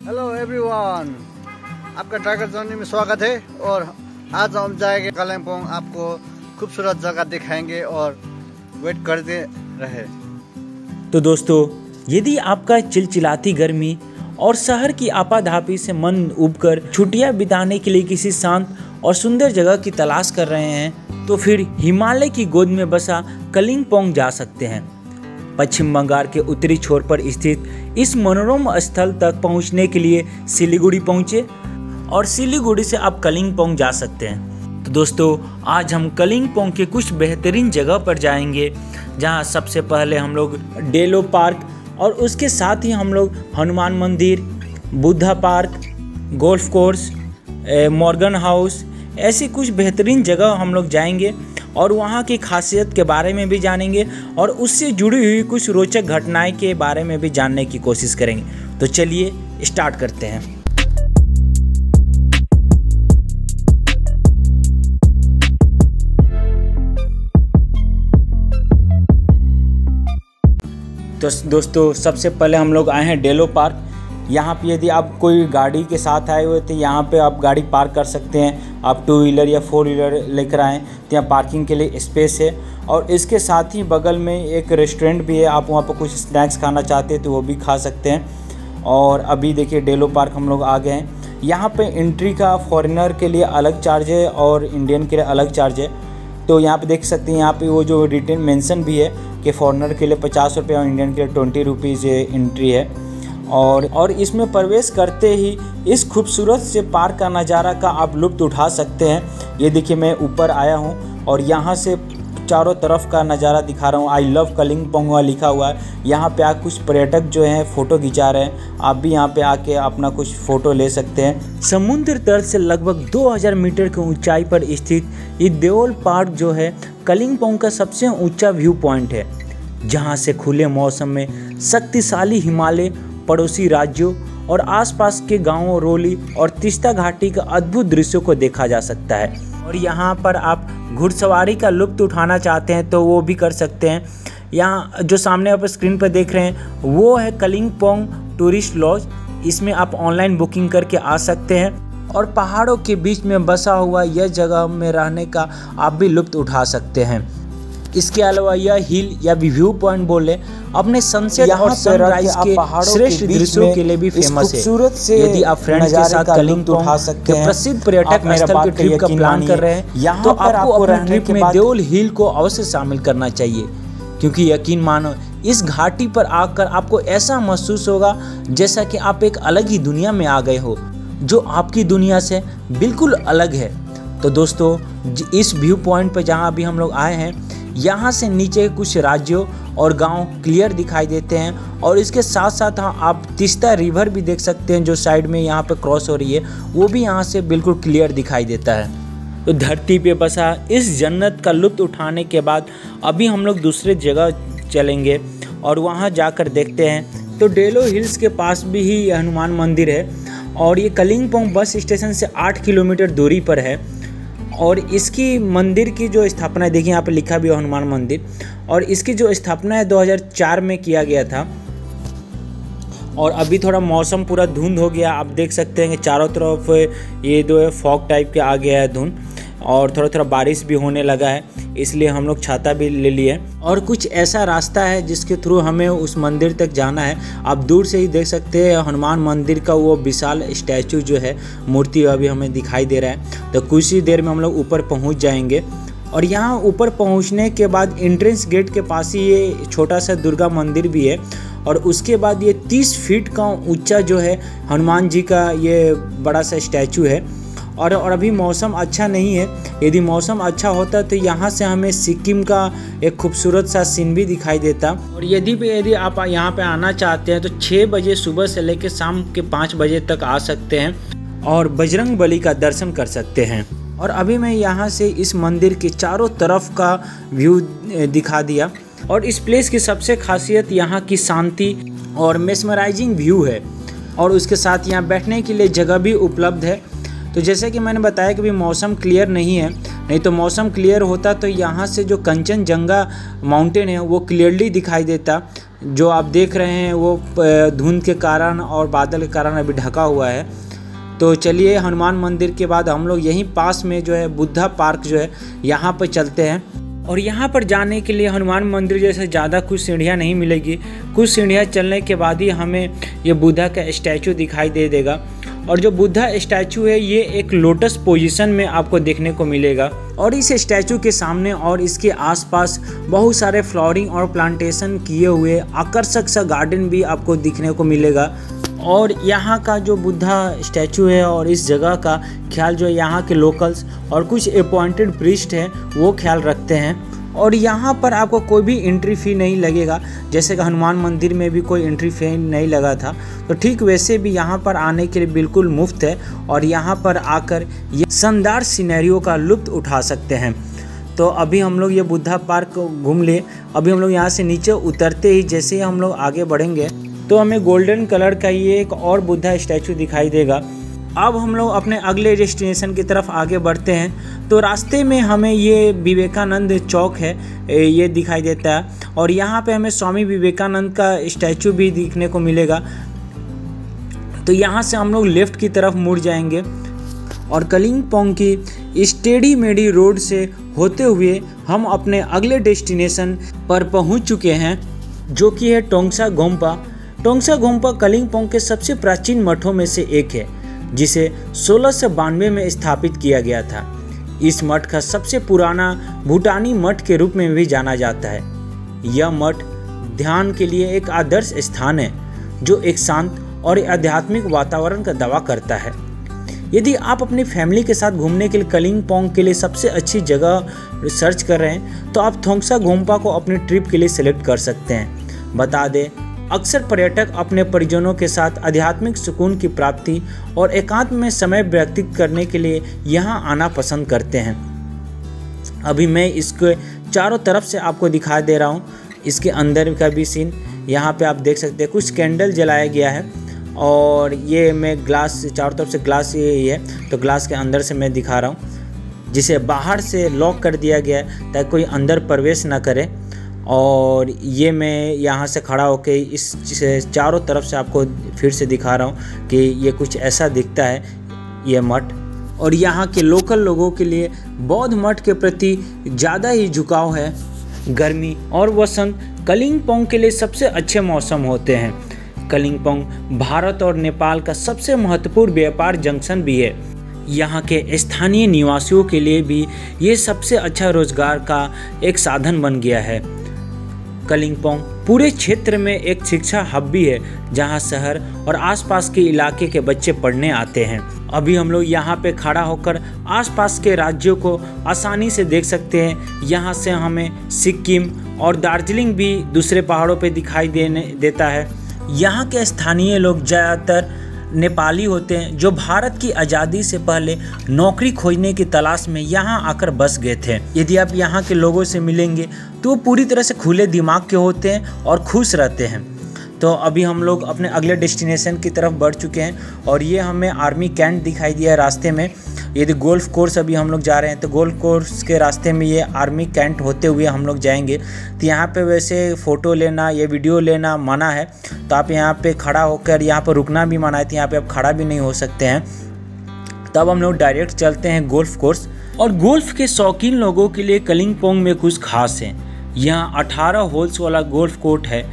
Hello everyone, आपका tiger journey में स्वागत है। और आज हम जाएंगे कालिम्पोंग, आपको खूबसूरत जगह दिखाएंगे और वेट करते रहे। तो दोस्तों, यदि आपका चिलचिलाती गर्मी और शहर की आपाधापी से मन उबकर छुट्टियां बिताने के लिए किसी शांत और सुंदर जगह की तलाश कर रहे हैं, तो फिर हिमालय की गोद में बसा कालिम्पोंग जा सकते हैं। पश्चिम बंगाल के उत्तरी छोर पर स्थित इस मनोरम स्थल तक पहुंचने के लिए सिलीगुड़ी पहुंचे और सिलीगुड़ी से आप कालिम्पोंग जा सकते हैं। तो दोस्तों, आज हम कालिम्पोंग के कुछ बेहतरीन जगह पर जाएंगे, जहां सबसे पहले हम लोग डेलो पार्क और उसके साथ ही हम लोग हनुमान मंदिर, Buddha park, golf course, Morgan house, ऐसी कुछ बेहतरीन जगह हम लोग जाएंगे और वहाँ की खासियत के बारे में भी जानेंगे और उससे जुड़ी हुई कुछ रोचक घटनाएं के बारे में भी जानने की कोशिश करेंगे। तो चलिए स्टार्ट करते हैं। तो दोस्तों, सबसे पहले हम लोग आए हैं डेलो पार्क। यहाँ पे यदि आप कोई गाड़ी के साथ आए हुए तो यहाँ पे आप गाड़ी पार्क कर सकते हैं। आप 2 व्हीलर या 4 व्हीलर लेकर आएँ तो यहाँ पार्किंग के लिए स्पेस है। और इसके साथ ही बगल में एक रेस्टोरेंट भी है, आप वहाँ पर कुछ स्नैक्स खाना चाहते हैं तो वो भी खा सकते हैं। और अभी देखिए डेलो पार्क हम लोग आ गए हैं। यहाँ पे एंट्री का फॉरेनर के लिए अलग चार्ज है और इंडियन के लिए अलग चार्ज है। तो यहाँ पे देख सकते हैं, यहाँ पे वो जो रिटेन मेंशन भी है कि फॉरेनर के लिए 50 रुपये और इंडियन के लिए 20 रुपीज़ एंट्री है। और इसमें प्रवेश करते ही इस खूबसूरत से पार्क का नज़ारा का आप लुत्फ़ उठा सकते हैं। ये देखिए, मैं ऊपर आया हूँ और यहाँ से चारों तरफ का नज़ारा दिखा रहा हूँ। आई लव कालिम्पोंग लिखा हुआ है। यहाँ पे आके कुछ पर्यटक जो हैं फ़ोटो खिंचा रहे हैं। आप भी यहाँ पे आके अपना कुछ फ़ोटो ले सकते हैं। समुद्र तल से लगभग 2000 मीटर की ऊंचाई पर स्थित ये देओल पार्क जो है कालिम्पोंग का सबसे ऊँचा व्यू पॉइंट है, जहाँ से खुले मौसम में शक्तिशाली हिमालय, पड़ोसी राज्यों और आसपास के गांवों रोली और तीस्ता घाटी का अद्भुत दृश्यों को देखा जा सकता है। और यहाँ पर आप घुड़सवारी का लुत्फ़ उठाना चाहते हैं तो वो भी कर सकते हैं। यहाँ जो सामने आप स्क्रीन पर देख रहे हैं वो है कालिम्पोंग टूरिस्ट लॉज। इसमें आप ऑनलाइन बुकिंग करके आ सकते हैं और पहाड़ों के बीच में बसा हुआ यह जगह में रहने का आप भी लुत्फ़ उठा सकते हैं। इसके अलावा यह हिल या व्यू पॉइंट बोले अपने सनसेट और सनराइज के श्रेष्ठ दृश्यों के लिए भी फेमस है। यदि आप फ्रेंड्स के साथ कालिम्पोंग के प्रसिद्ध पर्यटक स्थल के ट्रिप का प्लान कर रहे हैं तो आपको अपने ट्रिप में देओल हिल को अवश्य शामिल करना चाहिए, क्योंकि यकीन मानो इस घाटी पर आकर आपको ऐसा महसूस होगा जैसा कि आप एक अलग ही दुनिया में आ गए हो, जो आपकी दुनिया से बिल्कुल अलग है। तो दोस्तों, इस व्यू पॉइंट पर जहाँ अभी हम लोग आए हैं, यहाँ से नीचे कुछ राज्यों और गांव क्लियर दिखाई देते हैं। और इसके साथ साथ आप तीस्ता रिवर भी देख सकते हैं, जो साइड में यहाँ पे क्रॉस हो रही है, वो भी यहाँ से बिल्कुल क्लियर दिखाई देता है। तो धरती पे बसा इस जन्नत का लुत्फ़ उठाने के बाद अभी हम लोग दूसरे जगह चलेंगे और वहाँ जाकर देखते हैं। तो डेलो हिल्स के पास भी ही हनुमान मंदिर है और ये कालिम्पोंग बस स्टेशन से 8 किलोमीटर दूरी पर है। और इसकी मंदिर की जो स्थापना देखिए, यहाँ पे लिखा भी है हनुमान मंदिर, और इसकी जो स्थापना है 2004 में किया गया था। और अभी थोड़ा मौसम पूरा धुंध हो गया, आप देख सकते हैं कि चारों तरफ ये जो है फॉग टाइप के आ गया है धुंध, और थोड़ा थोड़ा बारिश भी होने लगा है, इसलिए हम लोग छाता भी ले लिए। और कुछ ऐसा रास्ता है जिसके थ्रू हमें उस मंदिर तक जाना है। आप दूर से ही देख सकते हैं हनुमान मंदिर का वो विशाल स्टैचू जो है, मूर्ति अभी हमें दिखाई दे रहा है। तो कुछ ही देर में हम लोग ऊपर पहुंच जाएंगे। और यहाँ ऊपर पहुंचने के बाद एंट्रेंस गेट के पास ही ये छोटा सा दुर्गा मंदिर भी है। और उसके बाद ये 30 फीट का ऊंचा जो है हनुमान जी का ये बड़ा सा स्टैचू है। और अभी मौसम अच्छा नहीं है। यदि मौसम अच्छा होता तो यहाँ से हमें सिक्किम का एक खूबसूरत सा सीन भी दिखाई देता। और यदि आप यहाँ पे आना चाहते हैं तो 6 बजे सुबह से लेकर शाम के 5 बजे तक आ सकते हैं और बजरंग बली का दर्शन कर सकते हैं। और अभी मैं यहाँ से इस मंदिर के चारों तरफ का व्यू दिखा दिया। और इस प्लेस की सबसे खासियत यहाँ की शांति और मेस्मराइजिंग व्यू है। और उसके साथ यहाँ बैठने के लिए जगह भी उपलब्ध है। तो जैसे कि मैंने बताया कि अभी मौसम क्लियर नहीं है, नहीं तो मौसम क्लियर होता तो यहाँ से जो कंचनजंगा माउंटेन है वो क्लियरली दिखाई देता, जो आप देख रहे हैं वो धुंध के कारण और बादल के कारण अभी ढका हुआ है। तो चलिए हनुमान मंदिर के बाद हम लोग यहीं पास में जो है बुद्धा पार्क जो है यहाँ पर चलते हैं। और यहाँ पर जाने के लिए हनुमान मंदिर जैसे ज़्यादा कुछ सीढ़ियाँ नहीं मिलेगी, कुछ सीढ़ियाँ चलने के बाद ही हमें ये बुद्धा का स्टैचू दिखाई दे देगा। और जो बुद्धा स्टैचू है ये एक लोटस पोजीशन में आपको देखने को मिलेगा। और इस स्टैचू के सामने और इसके आसपास बहुत सारे फ्लावरिंग और प्लांटेशन किए हुए आकर्षक सा गार्डन भी आपको दिखने को मिलेगा। और यहाँ का जो बुद्धा स्टैचू है और इस जगह का ख्याल जो है यहाँ के लोकल्स और कुछ अपॉइंटेड प्रीस्ट हैं वो ख्याल रखते हैं। और यहाँ पर आपको कोई भी एंट्री फ़ी नहीं लगेगा, जैसे कि हनुमान मंदिर में भी कोई एंट्री फ़ी नहीं लगा था, तो ठीक वैसे भी यहाँ पर आने के लिए बिल्कुल मुफ्त है। और यहाँ पर आकर ये शानदार सिनेरियो का लुत्फ़ उठा सकते हैं। तो अभी हम लोग ये बुद्धा पार्क घूम ले। अभी हम लोग यहाँ से नीचे उतरते ही जैसे ही हम लोग आगे बढ़ेंगे तो हमें गोल्डन कलर का ये एक और बुद्धा स्टैचू दिखाई देगा। अब हम लोग अपने अगले डेस्टिनेशन की तरफ आगे बढ़ते हैं। तो रास्ते में हमें ये विवेकानंद चौक है ये दिखाई देता है और यहाँ पे हमें स्वामी विवेकानंद का स्टैचू भी दिखने को मिलेगा। तो यहाँ से हम लोग लेफ़्ट की तरफ मुड़ जाएंगे और कलिम्पोंग की स्टेडी मेडी रोड से होते हुए हम अपने अगले डेस्टिनेशन पर पहुँच चुके हैं, जो कि है टोंगसा गोम्पा। टोंगसा गोम्पा कलिम्पोंग के सबसे प्राचीन मठों में से एक है, जिसे 1692 में स्थापित किया गया था। इस मठ का सबसे पुराना भूटानी मठ के रूप में भी जाना जाता है। यह मठ ध्यान के लिए एक आदर्श स्थान है, जो एक शांत और आध्यात्मिक वातावरण का दावा करता है। यदि आप अपनी फैमिली के साथ घूमने के लिए कलिम्पोंग के लिए सबसे अच्छी जगह सर्च कर रहे हैं तो आप टोंगसा गोम्पा को अपनी ट्रिप के लिए सिलेक्ट कर सकते हैं। बता दें, अक्सर पर्यटक अपने परिजनों के साथ आध्यात्मिक सुकून की प्राप्ति और एकांत में समय व्यतीत करने के लिए यहाँ आना पसंद करते हैं। अभी मैं इसके चारों तरफ से आपको दिखा दे रहा हूँ, इसके अंदर का भी सीन यहाँ पे आप देख सकते हैं। कुछ कैंडल जलाया गया है और ये मैं ग्लास, चारों तरफ से ग्लास ये है, तो ग्लास के अंदर से मैं दिखा रहा हूँ, जिसे बाहर से लॉक कर दिया गया है ताकि कोई अंदर प्रवेश ना करे। और ये मैं यहाँ से खड़ा होके इस चारों तरफ से आपको फिर से दिखा रहा हूँ कि ये कुछ ऐसा दिखता है ये मठ। और यहाँ के लोकल लोगों के लिए बौद्ध मठ के प्रति ज़्यादा ही झुकाव है। गर्मी और वसंत कलिम्पोंग के लिए सबसे अच्छे मौसम होते हैं। कलिम्पोंग भारत और नेपाल का सबसे महत्वपूर्ण व्यापार जंक्शन भी है। यहाँ के स्थानीय निवासियों के लिए भी ये सबसे अच्छा रोजगार का एक साधन बन गया है। कलिम्पोंग पूरे क्षेत्र में एक शिक्षा हब भी है, जहाँ शहर और आसपास के इलाके के बच्चे पढ़ने आते हैं। अभी हम लोग यहाँ पे खड़ा होकर आसपास के राज्यों को आसानी से देख सकते हैं। यहाँ से हमें सिक्किम और दार्जिलिंग भी दूसरे पहाड़ों पे दिखाई देता है। यहाँ के स्थानीय लोग ज़्यादातर नेपाली होते हैं, जो भारत की आज़ादी से पहले नौकरी खोजने की तलाश में यहाँ आकर बस गए थे। यदि आप यहाँ के लोगों से मिलेंगे तो वो पूरी तरह से खुले दिमाग के होते हैं और खुश रहते हैं। तो अभी हम लोग अपने अगले डेस्टिनेशन की तरफ बढ़ चुके हैं और ये हमें आर्मी कैंट दिखाई दिया रास्ते में। यदि गोल्फ कोर्स अभी हम लोग जा रहे हैं तो गोल्फ कोर्स के रास्ते में ये आर्मी कैंट होते हुए हम लोग जाएंगे। तो यहाँ पे वैसे फ़ोटो लेना या वीडियो लेना मना है, तो आप यहाँ पे खड़ा होकर यहाँ पर रुकना भी मना है, तो यहाँ पे आप खड़ा भी नहीं हो सकते हैं। तब हम लोग डायरेक्ट चलते हैं गोल्फ कोर्स। और गोल्फ के शौकीन लोगों के लिए कलिम्पोंग में कुछ खास है। यहाँ 18 होल्स वाला गोल्फ कोर्ट है।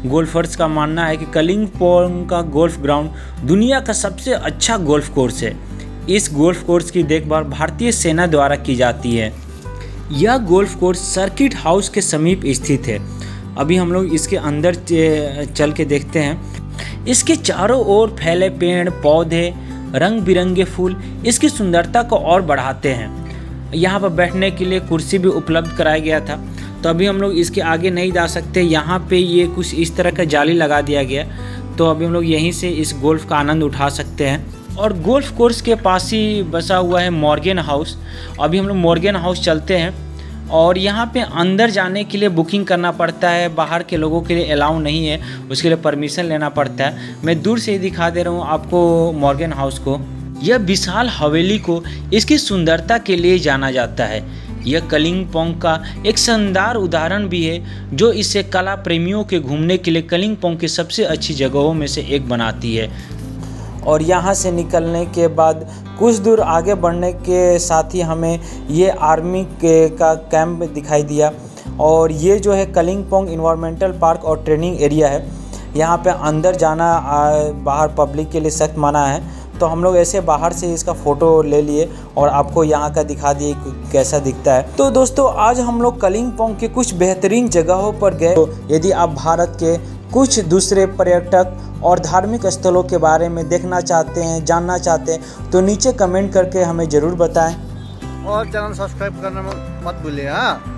गोल्फर्स का मानना है कि कलिम्पोंग का गोल्फ ग्राउंड दुनिया का सबसे अच्छा गोल्फ कोर्स है। इस गोल्फ कोर्स की देखभाल भारतीय सेना द्वारा की जाती है। यह गोल्फ कोर्स सर्किट हाउस के समीप स्थित है। अभी हम लोग इसके अंदर चल के देखते हैं। इसके चारों ओर फैले पेड़ पौधे, रंग बिरंगे फूल इसकी सुंदरता को और बढ़ाते हैं। यहाँ पर बैठने के लिए कुर्सी भी उपलब्ध कराया गया था। तो अभी हम लोग इसके आगे नहीं जा सकते। यहाँ पे ये कुछ इस तरह का जाली लगा दिया गया, तो अभी हम लोग यहीं से इस गोल्फ का आनंद उठा सकते हैं। और गोल्फ कोर्स के पास ही बसा हुआ है मॉर्गन हाउस। अभी हम लोग मॉर्गन हाउस चलते हैं और यहाँ पे अंदर जाने के लिए बुकिंग करना पड़ता है। बाहर के लोगों के लिए अलाउ नहीं है, उसके लिए परमिशन लेना पड़ता है। मैं दूर से ही दिखा दे रहा हूँ आपको मॉर्गन हाउस को। यह विशाल हवेली को इसकी सुंदरता के लिए जाना जाता है। यह कलिम्पोंग का एक शानदार उदाहरण भी है जो इसे कला प्रेमियों के घूमने के लिए कलिम्पोंग की सबसे अच्छी जगहों में से एक बनाती है। और यहाँ से निकलने के बाद कुछ दूर आगे बढ़ने के साथ ही हमें ये आर्मी का कैंप दिखाई दिया। और ये जो है कलिम्पोंग इन्वायरमेंटल पार्क और ट्रेनिंग एरिया है। यहाँ पे अंदर जाना बाहर पब्लिक के लिए सख्त मना है, तो हम लोग ऐसे बाहर से इसका फ़ोटो ले लिए और आपको यहाँ का दिखा दिए कैसा दिखता है। तो दोस्तों आज हम लोग कलिम्पोंग के कुछ बेहतरीन जगहों पर गए। तो यदि आप भारत के कुछ दूसरे पर्यटक और धार्मिक स्थलों के बारे में देखना चाहते हैं, जानना चाहते हैं, तो नीचे कमेंट करके हमें ज़रूर बताएं और चैनल सब्सक्राइब करना मत भूलिए। हाँ।